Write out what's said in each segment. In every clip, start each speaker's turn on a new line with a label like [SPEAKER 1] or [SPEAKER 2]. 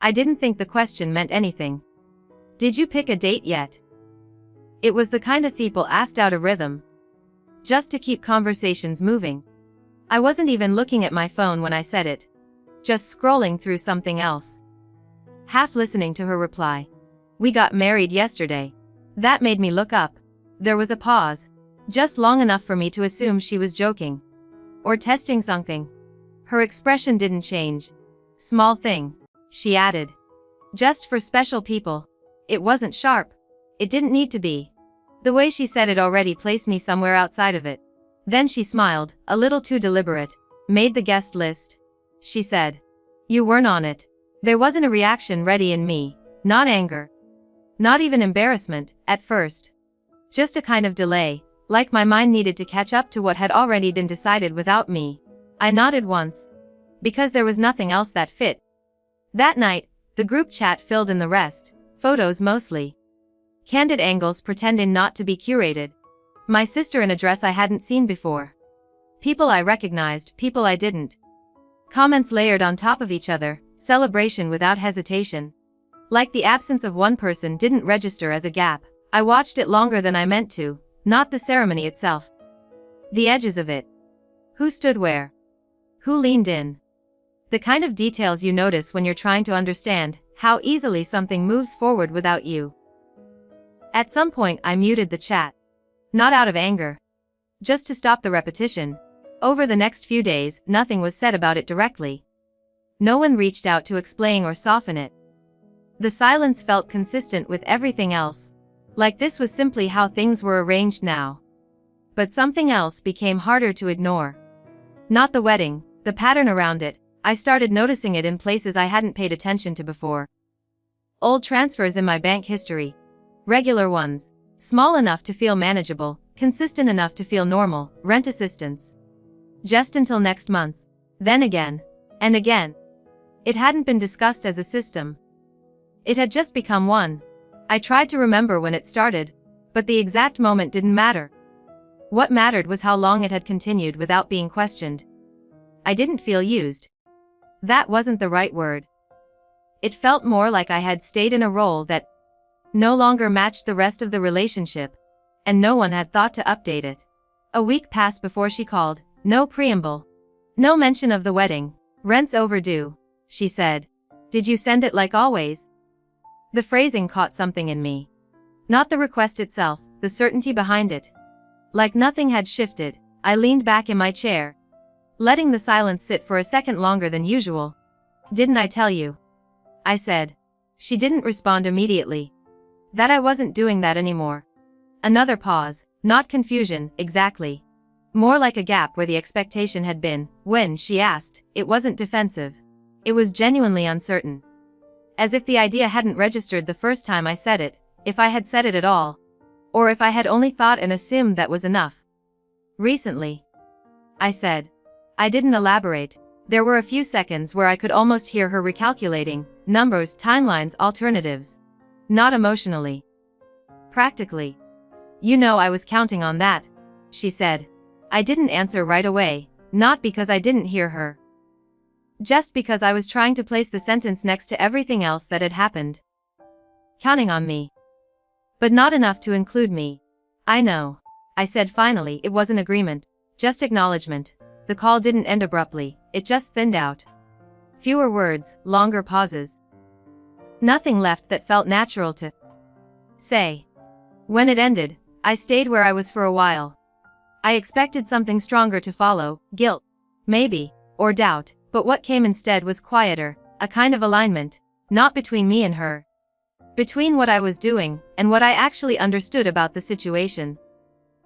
[SPEAKER 1] I didn't think the question meant anything. Did you pick a date yet? It was the kind of people asked out of rhythm, just to keep conversations moving. I wasn't even looking at my phone when I said it. Just scrolling through something else. Half listening to her reply. We got married yesterday. That made me look up. There was a pause. Just long enough for me to assume she was joking. Or testing something. Her expression didn't change. Small thing, she added. Just for special people. It wasn't sharp. It didn't need to be. The way she said it already placed me somewhere outside of it. Then she smiled, a little too deliberate. Made the guest list. She said. You weren't on it. There wasn't a reaction ready in me. Not anger. Not even embarrassment, at first. Just a kind of delay, like my mind needed to catch up to what had already been decided without me. I nodded once. Because there was nothing else that fit. That night, the group chat filled in the rest, photos mostly. Candid angles pretending not to be curated. My sister in a dress I hadn't seen before. People I recognized, people I didn't. Comments layered on top of each other, celebration without hesitation. Like the absence of one person didn't register as a gap. I watched it longer than I meant to, not the ceremony itself. The edges of it. Who stood where? Who leaned in? The kind of details you notice when you're trying to understand how easily something moves forward without you. At some point I muted the chat. Not out of anger. Just to stop the repetition. Over the next few days, nothing was said about it directly. No one reached out to explain or soften it. The silence felt consistent with everything else. Like this was simply how things were arranged now. But something else became harder to ignore. Not the wedding, the pattern around it. I started noticing it in places I hadn't paid attention to before. Old transfers in my bank history. Regular ones. Small enough to feel manageable, consistent enough to feel normal, rent assistance. Just until next month. Then again. And again. It hadn't been discussed as a system. It had just become one. I tried to remember when it started, but the exact moment didn't matter. What mattered was how long it had continued without being questioned. I didn't feel used. That wasn't the right word. It felt more like I had stayed in a role that no longer matched the rest of the relationship, and no one had thought to update it. A week passed before she called. No preamble. No mention of the wedding. Rent's overdue, she said. Did you send it like always? The phrasing caught something in me. Not the request itself, the certainty behind it. Like nothing had shifted, I leaned back in my chair, letting the silence sit for a second longer than usual. Didn't I tell you? I said. She didn't respond immediately. That I wasn't doing that anymore. Another pause, not confusion, exactly. More like a gap where the expectation had been. When she asked, it wasn't defensive. It was genuinely uncertain. As if the idea hadn't registered the first time I said it, if I had said it at all. Or if I had only thought and assumed that was enough. Recently. I said. I didn't elaborate. There were a few seconds where I could almost hear her recalculating, numbers, timelines, alternatives. Not emotionally. Practically. You know I was counting on that, she said. I didn't answer right away, not because I didn't hear her. Just because I was trying to place the sentence next to everything else that had happened. Counting on me. But not enough to include me. I know. I said finally. It wasn't agreement. Just acknowledgement. The call didn't end abruptly, it just thinned out. Fewer words, longer pauses. Nothing left that felt natural to say. When it ended, I stayed where I was for a while. I expected something stronger to follow, guilt, maybe, or doubt, but what came instead was quieter, a kind of alignment, not between me and her. Between what I was doing, and what I actually understood about the situation.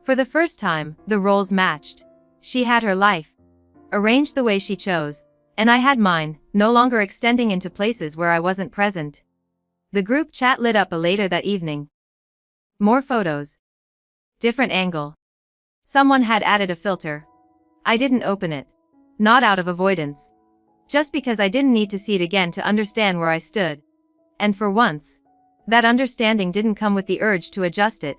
[SPEAKER 1] For the first time, the roles matched. She had her life, arranged the way she chose, and I had mine, no longer extending into places where I wasn't present. The group chat lit up later that evening. More photos. Different angle. Someone had added a filter. I didn't open it. Not out of avoidance. Just because I didn't need to see it again to understand where I stood. And for once, that understanding didn't come with the urge to adjust it,